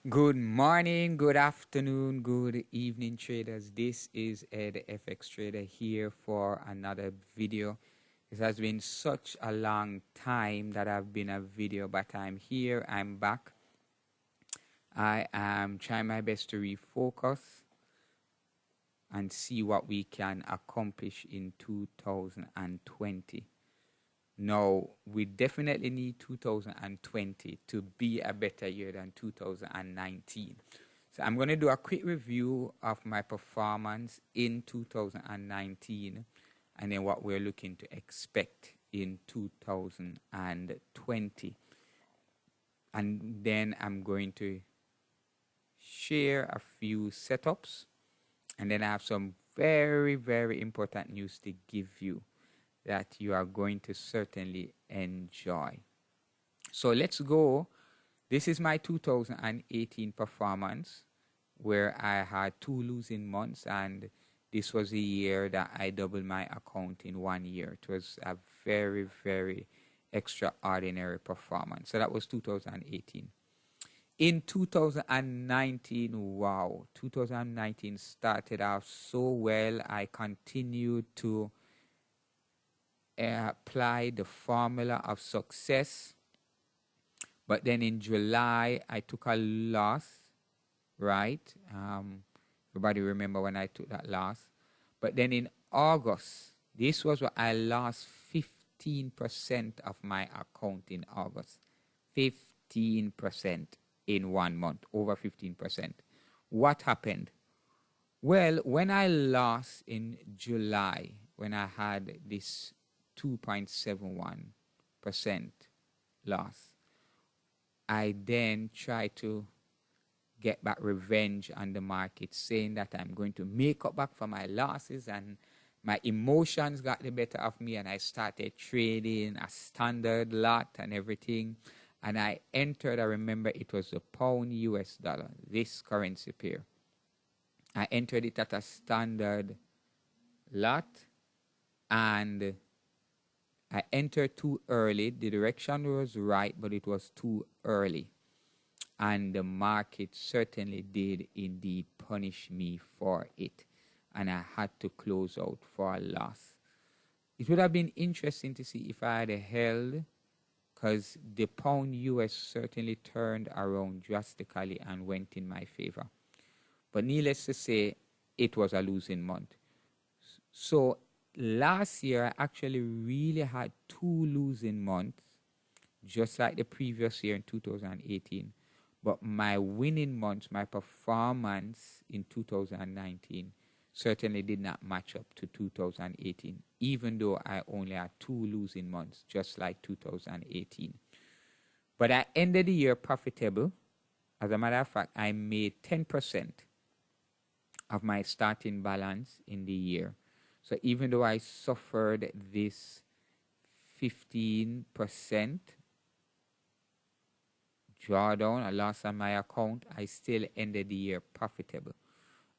Good morning, good afternoon, good evening, traders. This is Ed FX Trader here for another video. It has been such a long time that I've been a video, but I'm here, I'm back. I am trying my best to refocus and see what we can accomplish in 2020. Now, we definitely need 2020 to be a better year than 2019. So I'm going to do a quick review of my performance in 2019 and then what we're looking to expect in 2020. And then I'm going to share a few setups, and then I have some very, very important news to give you that you are going to certainly enjoy. So let's go. This is my 2018 performance, where I had 2 losing months, and this was the year that I doubled my account in 1 year. It was a very, very extraordinary performance. So that was 2018. In 2019, wow, 2019 started off so well. I continued to apply the formula of success. But then in July, I took a loss, right? Everybody remember when I took that loss. But then in August, this was what I lost 15% of my account in August. 15% in 1 month, over 15%. What happened? Well, when I lost in July, when I had this 2.71% loss, I then tried to get back revenge on the market, saying that I'm going to make up back for my losses, and my emotions got the better of me, and I started trading a standard lot and everything. And I entered, I remember it was the pound US dollar, this currency pair. I entered it at a standard lot, and I entered too early. The direction was right, but it was too early. And the market certainly did indeed punish me for it. And I had to close out for a loss. It would have been interesting to see if I had held, because the pound US certainly turned around drastically and went in my favor. But needless to say, it was a losing month. So last year, I actually really had 2 losing months, just like the previous year in 2018. But my winning months, my performance in 2019 certainly did not match up to 2018, even though I only had 2 losing months, just like 2018. But I ended the year profitable. As a matter of fact, I made 10% of my starting balance in the year. So even though I suffered this 15% drawdown, a loss on my account, I still ended the year profitable.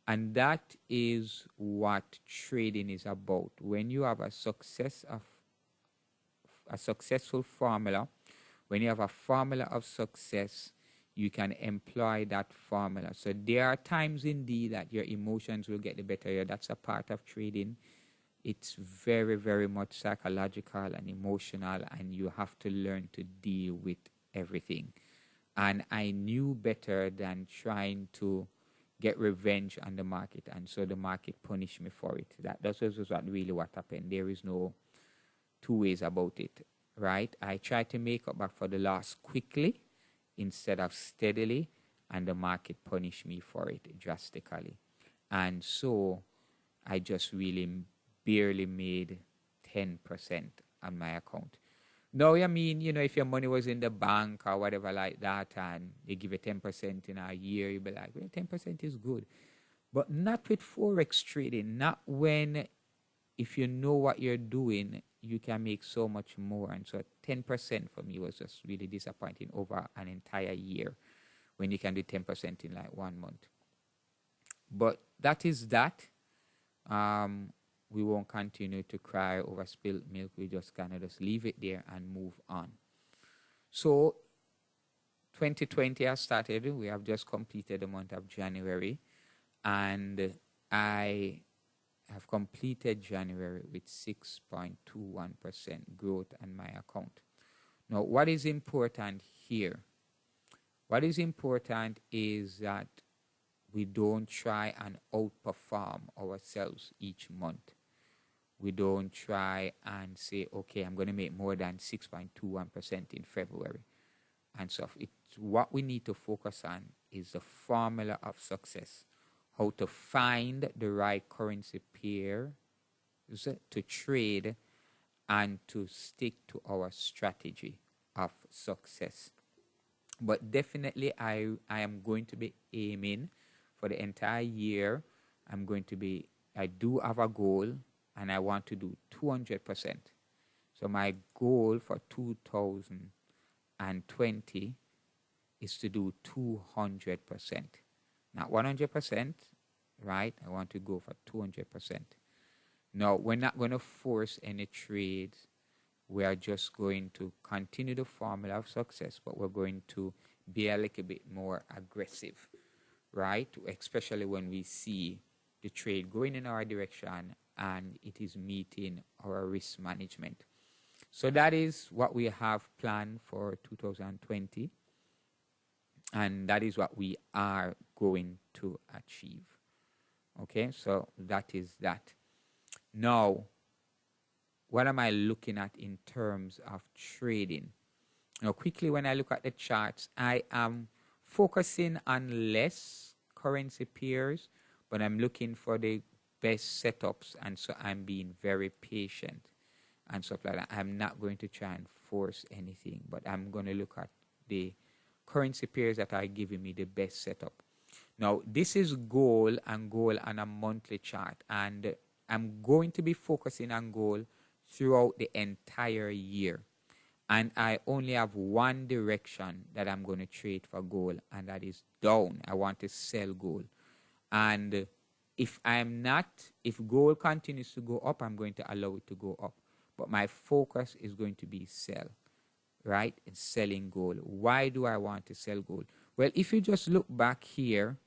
And that is what trading is about. When you have a successful formula, when you have a formula of success, you can employ that formula. So there are times indeed that your emotions will get the better of you. That's a part of trading. It's very, very much psychological and emotional, and you have to learn to deal with everything. And I knew better than trying to get revenge on the market, and so the market punished me for it. That was really what happened. There is no 2 ways about it, right? I tried to make up back for the loss quickly instead of steadily, and the market punished me for it drastically. And so I just really barely made 10% on my account. No, I mean, if your money was in the bank or whatever like that, and they give you 10% in a year, you'd be like, well, 10% is good. But not with Forex trading, not when, if you know what you're doing, you can make so much more. And so 10% for me was just really disappointing over an entire year, when you can do 10% in like 1 month. But that is that. We won't continue to cry over spilled milk. We just kind of just leave it there and move on. So 2020 has started. We have just completed the month of January, and I have completed January with 6.21% growth on my account. Now, what is important here? What is important is that we don't try and outperform ourselves each month. We don't try and say, okay, I'm going to make more than 6.21% in February. And so what we need to focus on is the formula of success, how to find the right currency pair to trade and to stick to our strategy of success. But definitely I am going to be aiming for the entire year. I do have a goal, and I want to do 200%. So my goal for 2020 is to do 200%. Not 100%, right? I want to go for 200%. Now, we're not going to force any trades. We are just going to continue the formula of success, but we're going to be a little bit more aggressive, right? Especially when we see the trade going in our direction and it is meeting our risk management. So that is what we have planned for 2020, and that is what we are going to achieve. Okay, so that is that. Now, what am I looking at in terms of trading? Now, quickly, when I look at the charts, I am focusing on less currency pairs, but I'm looking for the best setups, and so I'm being very patient and stuff like that. I'm not going to try and force anything, but I'm going to look at the currency pairs that are giving me the best setup. Now, this is gold on a monthly chart, and I'm going to be focusing on gold throughout the entire year. And I only have one direction that I'm going to trade for gold, and that is down. I want to sell gold. And if gold continues to go up, I'm going to allow it to go up. But my focus is going to be sell, right? It's selling gold. Why do I want to sell gold? Well, if you just look back here,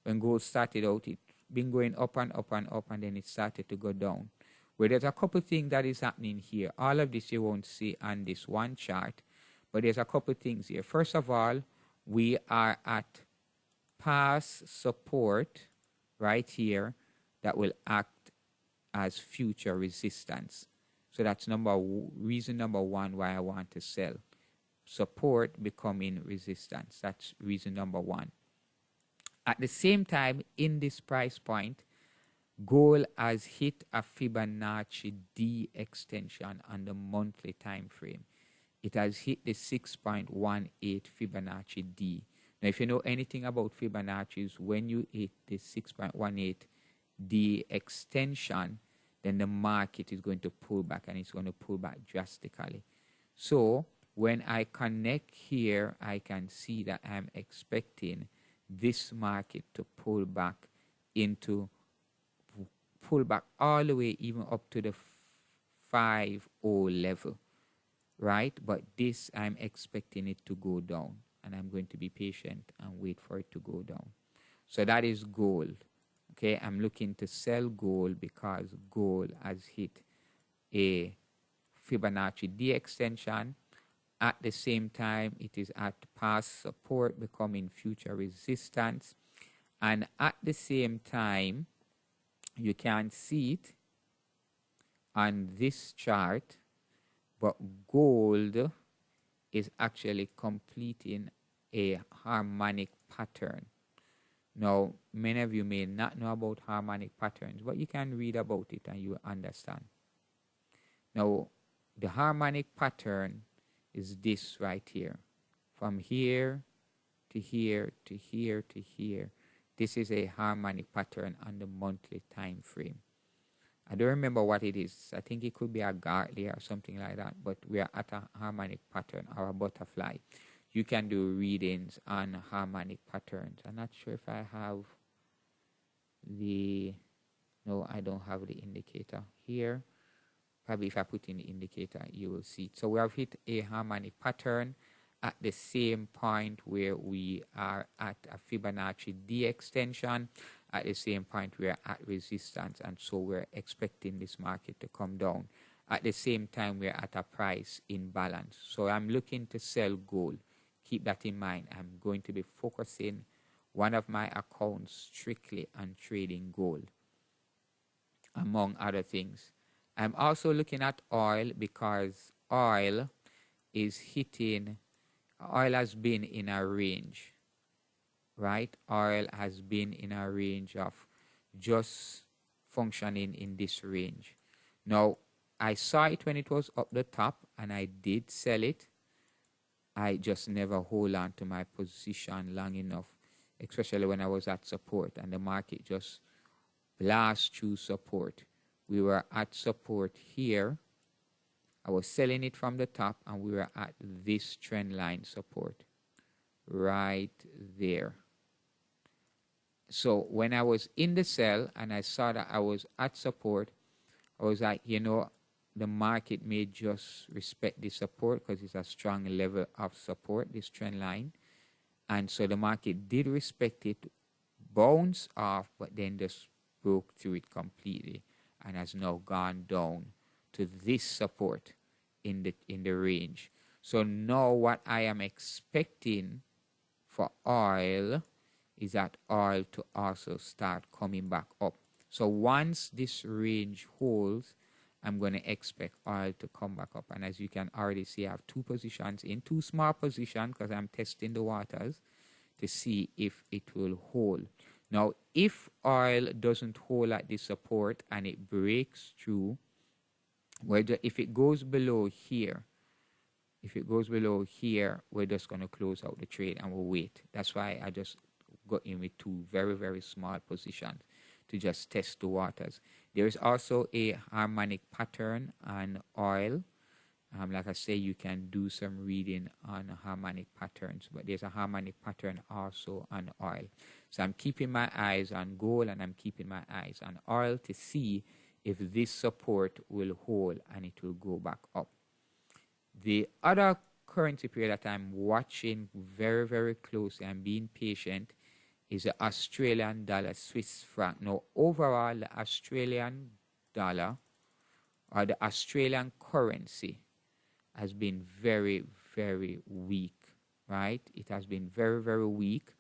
when gold started out, it's been going up and up and up, and then it started to go down. Well, there's a couple things that is happening here. All of this you won't see on this one chart, but there's a couple things here. First of all, we are at past support right here that will act as future resistance. So that's reason number one why I want to sell. Support becoming resistance. That's reason number one. At the same time, in this price point, gold has hit a Fibonacci D extension on the monthly time frame. It has hit the 6.18 Fibonacci D. Now, if you know anything about Fibonacci's, when you hit the 6.18 D extension, then the market is going to pull back, and it's going to pull back drastically. So when I connect here, I can see that I'm expecting this market to pull back all the way even up to the 5.0 level, right? But this, I'm expecting it to go down, and I'm going to be patient and wait for it to go down. So that is gold. Okay, I'm looking to sell gold because gold has hit a Fibonacci D extension. At the same time, it is at past support becoming future resistance. And at the same time, you can see it on this chart, but gold is actually completing a harmonic pattern. Now, many of you may not know about harmonic patterns, but you can read about it and you will understand. Now, the harmonic pattern is this right here. From here to here to here to here. This is a harmonic pattern on the monthly time frame. I don't remember what it is. I think it could be a Gartley or something like that, but we are at a harmonic pattern or a butterfly. You can do readings on harmonic patterns. I'm not sure if I have no, I don't have the indicator here. Probably if I put in the indicator, you will see it. So we have hit a harmonic pattern, at the same point where we are at a Fibonacci D extension, at the same point we are at resistance, and so we're expecting this market to come down. At the same time, we're at a price imbalance. So I'm looking to sell gold. Keep that in mind. I'm going to be focusing one of my accounts strictly on trading gold, among other things. I'm also looking at oil because oil has been in a range, right? Oil has been in a range of just functioning in this range. Now, I saw it when it was up the top and I did sell it. I just never hold on to my position long enough, especially when I was at support and the market just blast through support. We were at support here. I was selling it from the top and we were at this trend line support right there. So when I was in the sell and I saw that I was at support, I was like, you know, the market may just respect this support because it's a strong level of support, this trend line. And so the market did respect it, bounce off, but then just broke through it completely and has now gone down to this support in the range. So now what I am expecting for oil is that oil to also start coming back up. So once this range holds, I'm going to expect oil to come back up. And as you can already see, I have two positions in, two small positions because I'm testing the waters to see if it will hold. Now, if oil doesn't hold at this support and it breaks through, if it goes below here, we're just going to close out the trade and we'll wait. That's why I just got in with two very, very small positions to just test the waters. There is also a harmonic pattern on oil. Like I say, you can do some reading on harmonic patterns, but there's a harmonic pattern also on oil. So I'm keeping my eyes on gold and I'm keeping my eyes on oil to see if this support will hold and it will go back up. The other currency pair that I'm watching very, very closely and being patient is the Australian dollar Swiss franc. Now, overall, the Australian dollar or the Australian currency has been very, very weak, right? It has been very, very weak.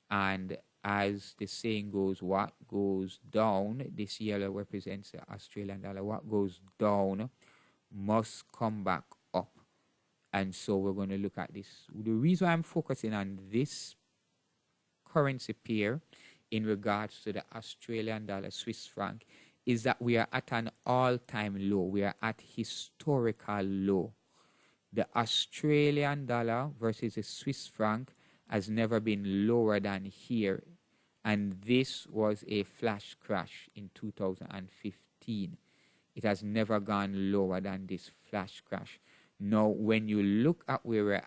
And as the saying goes, what goes down, this yellow represents the Australian dollar, what goes down must come back up. And so we're going to look at this. The reason I'm focusing on this currency pair in regards to the Australian dollar Swiss franc is that we are at an all-time low. We are at historical low. The Australian dollar versus the Swiss franc has never been lower than here, and this was a flash crash in 2015. It has never gone lower than this flash crash. Now, when you look at where we're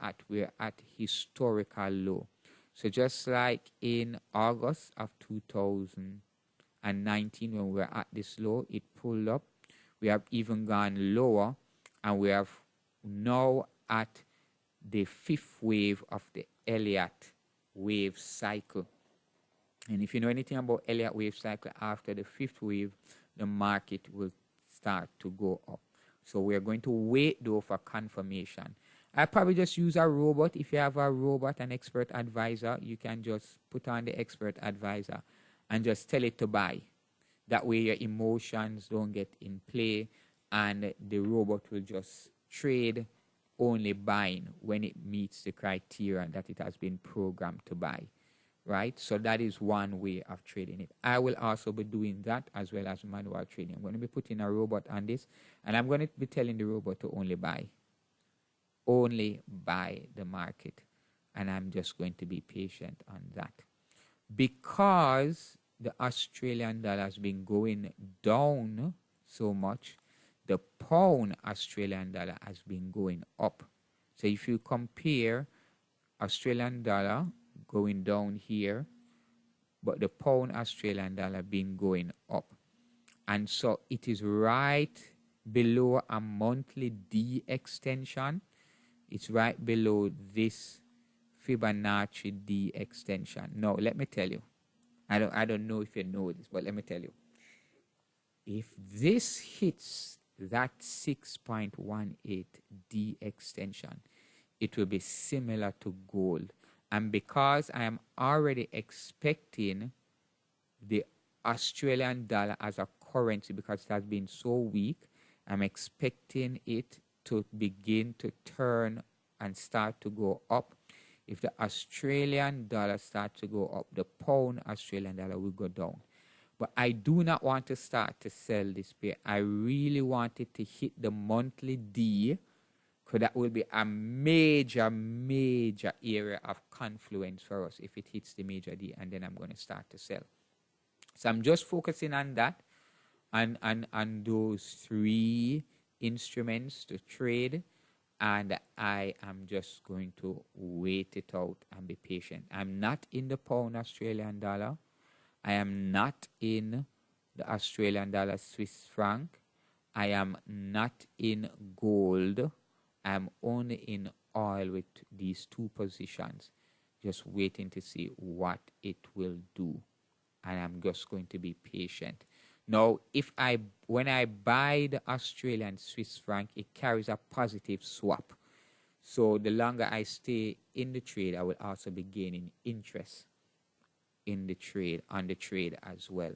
at historical low. So just like in August of 2019, when we were at this low, it pulled up. We have even gone lower, and we have now at the fifth wave of the Elliott wave cycle. And if you know anything about Elliott wave cycle, after the fifth wave, the market will start to go up. So we are going to wait though for confirmation. I probably just use a robot. If you have a robot, an expert advisor, you can just put on the expert advisor and just tell it to buy. That way your emotions don't get in play and the robot will just trade only buying when it meets the criteria that it has been programmed to buy, right? So that is one way of trading it. I will also be doing that as well as manual trading. I'm going to be putting a robot on this and I'm going to be telling the robot to only buy the market, and I'm just going to be patient on that because the Australian dollar has been going down so much. The pound Australian dollar has been going up. So if you compare Australian dollar going down here, but the pound Australian dollar been going up, and so it is right below a monthly D extension. It's right below this Fibonacci D extension. Now, let me tell you. I don't know if you know this, but let me tell you. If this hits that 6.18 D extension, it will be similar to gold. And because I am already expecting the Australian dollar as a currency, because it has been so weak, I'm expecting it to begin to turn and start to go up. If the Australian dollar starts to go up, the pound Australian dollar will go down. But I do not want to start to sell this pair. I really want it to hit the monthly D, because that will be a major, major area of confluence for us if it hits the major D, and then I'm going to start to sell. So I'm just focusing on that, on those three instruments to trade, and I am just going to wait it out and be patient. I'm not in the pound Australian dollar. I am not in the Australian dollar Swiss franc. I am not in gold. I'm only in oil with these two positions, just waiting to see what it will do. And I'm just going to be patient. Now, when I buy the Australian Swiss franc, it carries a positive swap. So the longer I stay in the trade, I will also be gaining interest in the trade, on the trade as well.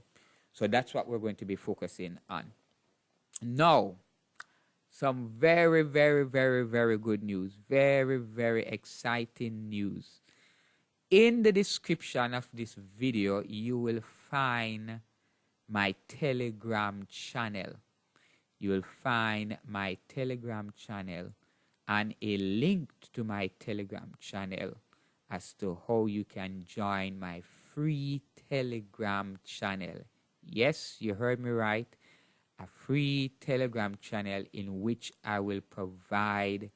So that's what we're going to be focusing on. Now, some very, very, very, very good news. Very, very exciting news. In the description of this video, you will find my Telegram channel. You will find my Telegram channel and a link to my Telegram channel as to how you can join my free Telegram channel. Yes, you heard me right. A free Telegram channel in which I will provide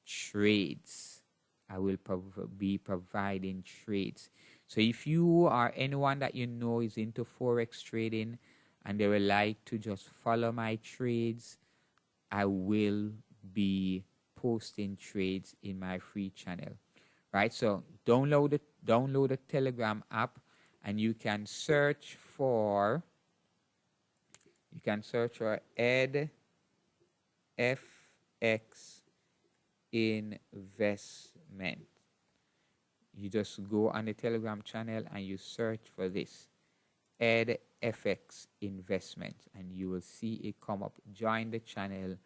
trades. I will be providing trades. So if you are anyone that you know is into Forex trading and they would like to just follow my trades, I will be posting trades in my free channel. Right? So download the Telegram app, and you can search for Ed FX Investment. You just go on the Telegram channel and you search for this, Ed FX Investment, and you will see it come up. Join the channel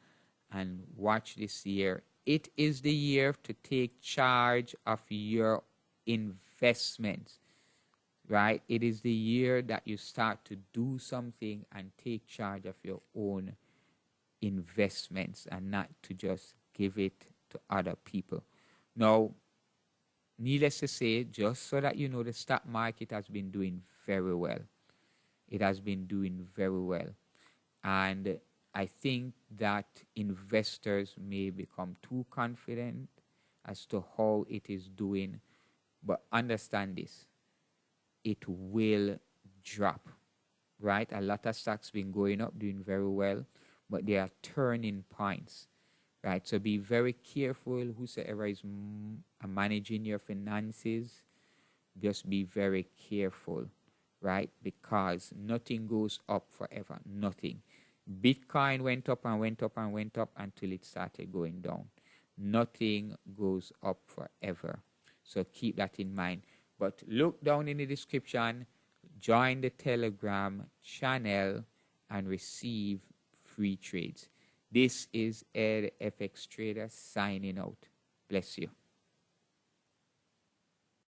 and watch this year. It is the year to take charge of your investments, right? It is the year that you start to do something and take charge of your own investments and not to just give it to other people. Now, needless to say, just so that you know, the stock market has been doing very well. It has been doing very well. And I think that investors may become too confident as to how it is doing. But understand this, it will drop, right? A lot of stocks been going up, doing very well, but they are turning points, right? So be very careful, whosoever is managing your finances. Just be very careful, right? Because nothing goes up forever, nothing. Bitcoin went up and went up and went up until it started going down. Nothing goes up forever. So keep that in mind. But look down in the description, join the Telegram channel and receive free trades. This is Ed FX Trader signing out. Bless you.